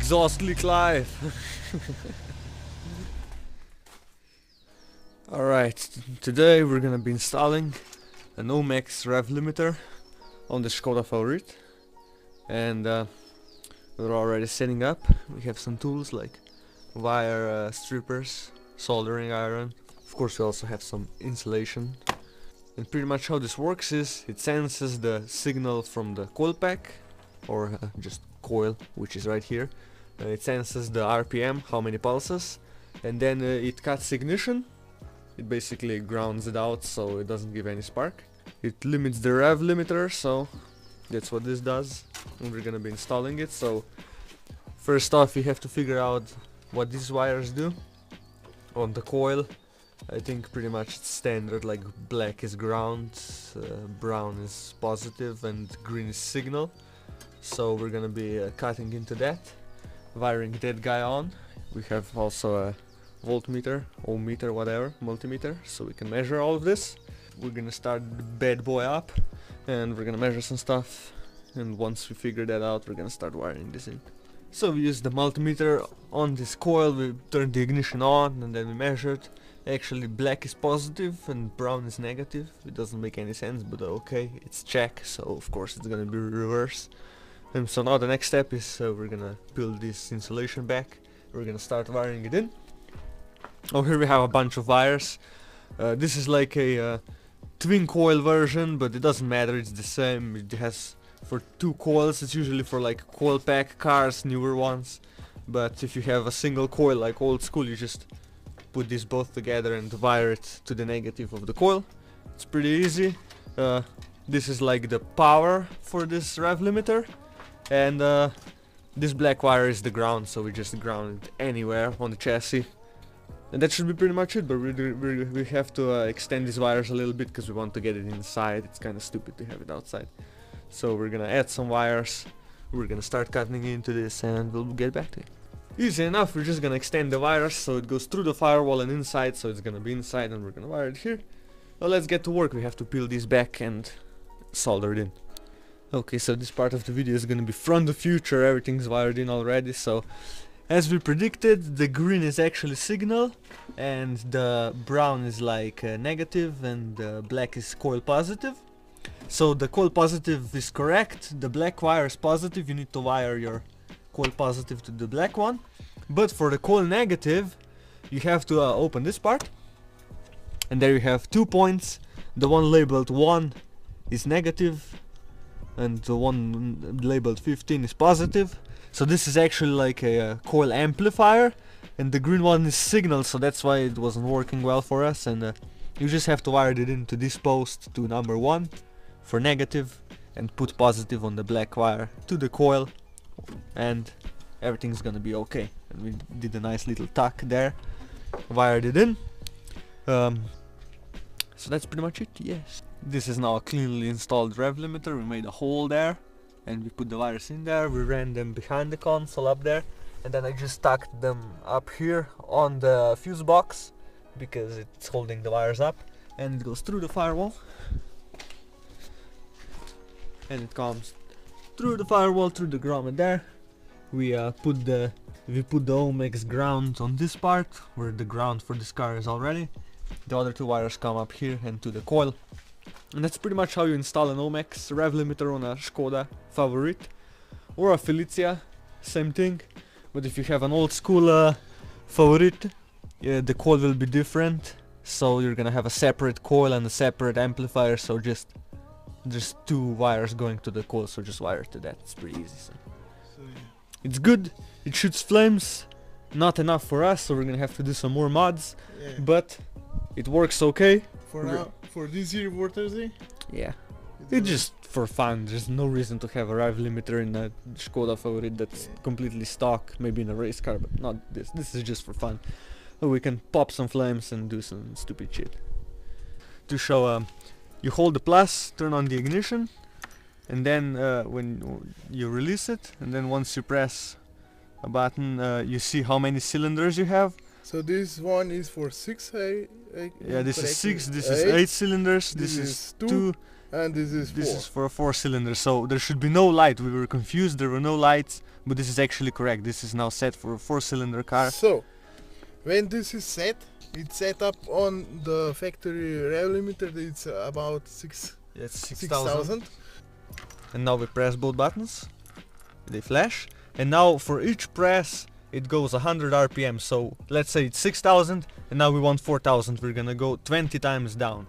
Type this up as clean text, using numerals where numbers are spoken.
Exhaust leak live. Alright, today we're gonna be installing an Omex rev limiter on the Skoda Favorit, and we're already setting up. We have some tools like wire strippers, soldering iron. Of course we also have some insulation. And pretty much how this works is it senses the signal from the coil pack, or just coil, which is right here. It senses the RPM, how many pulses, and then it cuts ignition. It basically grounds it out so it doesn't give any spark. It limits the rev limiter, so that's what this does, and we're gonna be installing it. So first off, you have to figure out what these wires do. On the coil, I think pretty much it's standard, like black is ground, brown is positive, and green is signal. So we're gonna be cutting into that, wiring that guy on. We have also a voltmeter, ohmmeter, whatever, multimeter, so we can measure all of this. We're gonna start the bad boy up, and we're gonna measure some stuff, and once we figure that out, we're gonna start wiring this in. So we use the multimeter on this coil, we turn the ignition on, and then we measured. Actually black is positive and brown is negative. It doesn't make any sense, but okay, it's check, so of course it's gonna be reverse. And so now the next step is we're gonna build this insulation back. We're gonna start wiring it in. Oh, here we have a bunch of wires. This is like a twin coil version, but it doesn't matter, it's the same. It has for two coils. It's usually for like coil pack cars, newer ones. But if you have a single coil like old school, you just put these both together and wire it to the negative of the coil. It's pretty easy. This is like the power for this rev limiter, and this black wire is the ground, so we just ground it anywhere on the chassis. And that should be pretty much it, but we have to extend these wires a little bit because we want to get it inside. It's kind of stupid to have it outside. So we're gonna add some wires, we're gonna start cutting into this, and we'll get back to it. Easy enough, we're just gonna extend the wires so it goes through the firewall and inside, so it's gonna be inside, and we're gonna wire it here. Well, let's get to work. We have to peel these back and solder it in. Okay, so this part of the video is gonna be from the future. Everything's wired in already, so as we predicted, the green is actually signal, and the brown is like negative, and the black is coil positive. So the coil positive is correct, the black wire is positive. You need to wire your coil positive to the black one. But for the coil negative, you have to open this part, and there you have 2 points. The one labeled 1 is negative, and the one labeled 15 is positive. So this is actually like a coil amplifier, and the green one is signal, so that's why it wasn't working well for us. And you just have to wire it into this post to number 1 for negative, and put positive on the black wire to the coil, and everything's gonna be okay. And we did a nice little tuck there, wired it in. So that's pretty much it, yes. This is now a cleanly installed rev limiter. We made a hole there, and we put the wires in there. We ran them behind the console up there, and then I just tucked them up here on the fuse box because it's holding the wires up, and it goes through the firewall, and it comes through the firewall, through the grommet there. We put the Omex ground on this part where the ground for this car is already. The other two wires come up here and to the coil. And that's pretty much how you install an Omex rev limiter on a Skoda Favorit or a Felicia, same thing. But if you have an old school Favorit, the coil will be different. So you're gonna have a separate coil and a separate amplifier, so just there's 2 wires going to the coil, so just wire to that. It's pretty easy. So yeah. It's good, it shoots flames, not enough for us, so we're gonna have to do some more mods, but it works okay. For now, for this year, what is it? Yeah, it's just for fun. There's no reason to have a rev limiter in a Skoda Favorit that's completely stock, maybe in a race car, but not this. This is just for fun. So we can pop some flames and do some stupid shit. To show, you hold the plus, turn on the ignition, and then when you release it, and then once you press a button, you see how many cylinders you have. So this one is for 6, yeah, this is 6, this is 8 cylinders, this is 2, and this is 4. This is for a 4-cylinder, so there should be no light. We were confused, there were no lights, but this is actually correct. This is now set for a 4-cylinder car. So, when this is set, it's set up on the factory rev limiter. It's about It's 6,000. And now we press both buttons, they flash, and now for each press it goes 100 RPM. So let's say it's 6,000 and now we want 4,000, we're gonna go 20 times down.